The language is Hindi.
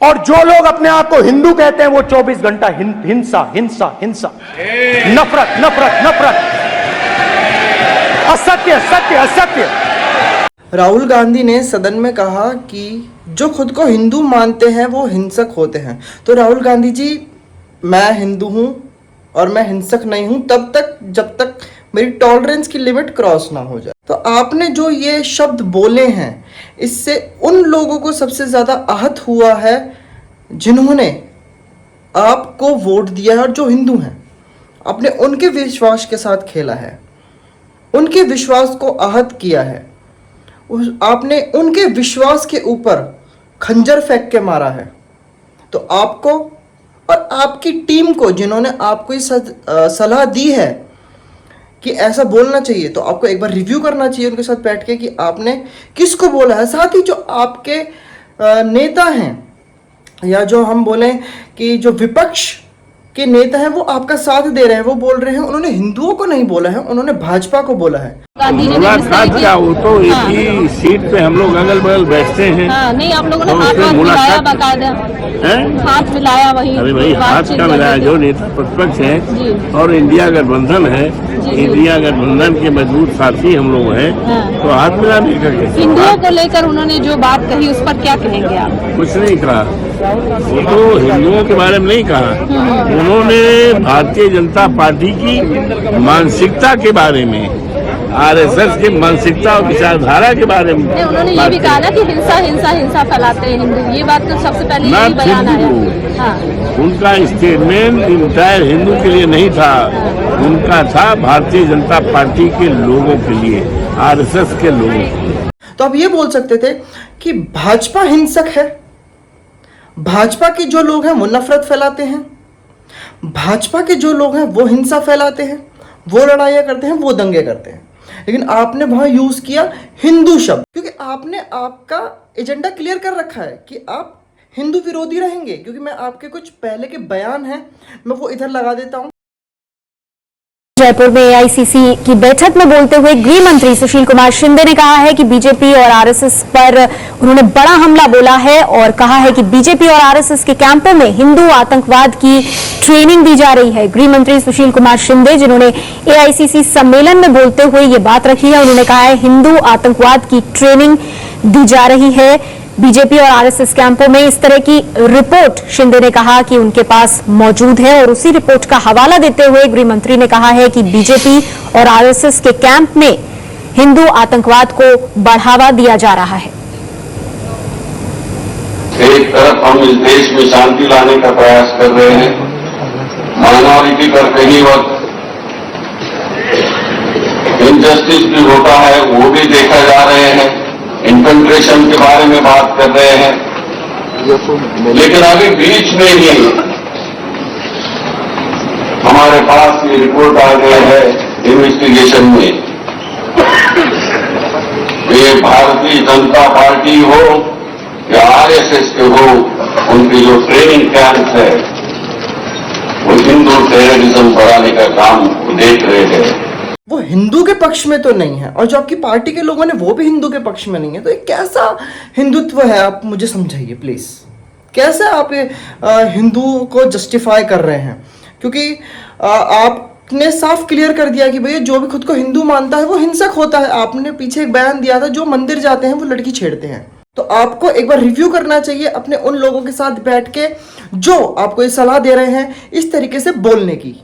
और जो लोग अपने आप को हिंदू कहते हैं वो 24 घंटा हिंसा हिंसा हिंसा, नफरत नफरत नफरत, असत्य सत्य असत्य। राहुल गांधी ने सदन में कहा कि जो खुद को हिंदू मानते हैं वो हिंसक होते हैं। तो राहुल गांधी जी, मैं हिंदू हूँ और मैं हिंसक नहीं हूँ तब तक जब तक मेरी टॉलरेंस की लिमिट क्रॉस ना हो जाए। तो आपने जो ये शब्द बोले हैं इससे उन लोगों को सबसे ज़्यादा आहत हुआ है जिन्होंने आपको वोट दिया है और जो हिंदू हैं। आपने उनके विश्वास के साथ खेला है, उनके विश्वास को आहत किया है, आपने उनके विश्वास के ऊपर खंजर फेंक के मारा है। तो आपको और आपकी टीम को जिन्होंने आपको ये सलाह दी है कि ऐसा बोलना चाहिए, तो आपको एक बार रिव्यू करना चाहिए उनके साथ बैठ के कि आपने किसको बोला है। साथ ही जो आपके नेता हैं या जो हम बोलें कि जो विपक्ष के नेता हैं वो आपका साथ दे रहे हैं, वो बोल रहे हैं उन्होंने हिंदुओं को नहीं बोला है, उन्होंने भाजपा को बोला है। मुलाकात क्या, वो तो एक ही सीट पे हम लोग अगल बगल बैठते हैं। नहीं, आप लोगों ने तो हाथ उसमें मिलाया, मुलाकात बाकायदा है, हाथ मिलाया। वही अरे भाई हाथ का मिलाया, जो नेता प्रतिपक्ष है और इंडिया गठबंधन है, इंडिया गठबंधन के मजबूत साथी हम लोग हैं, तो हाथ मिलाने का कैसे। हिंदुओं को लेकर उन्होंने जो बात कही उस पर क्या कहेंगे आप? कुछ नहीं कहा, वो तो हिंदुओं के बारे में नहीं कहा, उन्होंने भारतीय जनता पार्टी की मानसिकता के बारे में, आरएसएस की मानसिकता और विचारधारा के बारे में। उन्होंने ये भी कहा ना कि हिंसा हिंसा हिंसा फैलाते हैं हिंदू, ये बात तो सबसे पहले यही बयान आया। उनका स्टेटमेंट इंटायर हिंदू के लिए नहीं था, उनका था भारतीय जनता पार्टी के लोगों के लिए, आरएसएस के लोगों के लिए। तो आप ये बोल सकते थे कि भाजपा हिंसक है, भाजपा के जो लोग हैं वो नफरत फैलाते हैं, भाजपा के जो लोग हैं वो हिंसा फैलाते हैं, वो लड़ाइयाँ करते हैं, वो दंगे करते हैं। लेकिन आपने वहां यूज किया हिंदू शब्द, क्योंकि आपने आपका एजेंडा क्लियर कर रखा है कि आप हिंदू विरोधी रहेंगे। क्योंकि मैं आपके कुछ पहले के बयान हैं, मैं वो इधर लगा देता हूं। जयपुर में एआईसीसी की बैठक में बोलते हुए गृह मंत्री सुशील कुमार शिंदे ने कहा है कि बीजेपी और आरएसएस पर उन्होंने बड़ा हमला बोला है और कहा है कि बीजेपी और आरएसएस के कैंपों में हिंदू आतंकवाद की ट्रेनिंग दी जा रही है। गृह मंत्री सुशील कुमार शिंदे, जिन्होंने एआईसीसी सम्मेलन में बोलते हुए ये बात रखी है, उन्होंने कहा है हिंदू आतंकवाद की ट्रेनिंग दी जा रही है बीजेपी और आरएसएस कैंपों में। इस तरह की रिपोर्ट शिंदे ने कहा कि उनके पास मौजूद है और उसी रिपोर्ट का हवाला देते हुए गृह मंत्री ने कहा है कि बीजेपी और आरएसएस के कैंप में हिंदू आतंकवाद को बढ़ावा दिया जा रहा है। एक तरफ हम इस देश में शांति लाने का प्रयास कर रहे हैं, माइनॉरिटी पर कई वक्त इनजस्टिस भी होता है, वो भी देखा जा रहे हैं, इन्फिल्ट्रेशन के बारे में बात कर रहे हैं। लेकिन अभी बीच में ही हमारे पास ये रिपोर्ट आ गई है इन्वेस्टिगेशन में, ये भारतीय जनता पार्टी हो या आरएसएस के हो, उनकी जो ट्रेनिंग कैंप है वो हिंदू टेररिज्म बढ़ाने का काम देख रहे हैं। वो हिंदू के पक्ष में तो नहीं है और जो आपकी पार्टी के लोगों ने वो भी हिंदू के पक्ष में नहीं है। तो ये कैसा हिंदुत्व है, आप मुझे समझाइए प्लीज। कैसे आप हिंदू को जस्टिफाई कर रहे हैं? क्योंकि आपने साफ क्लियर कर दिया कि भैया जो भी खुद को हिंदू मानता है वो हिंसक होता है। आपने पीछे एक बयान दिया था, जो मंदिर जाते हैं वो लड़की छेड़ते हैं। तो आपको एक बार रिव्यू करना चाहिए अपने उन लोगों के साथ बैठ के जो आपको ये सलाह दे रहे हैं इस तरीके से बोलने की।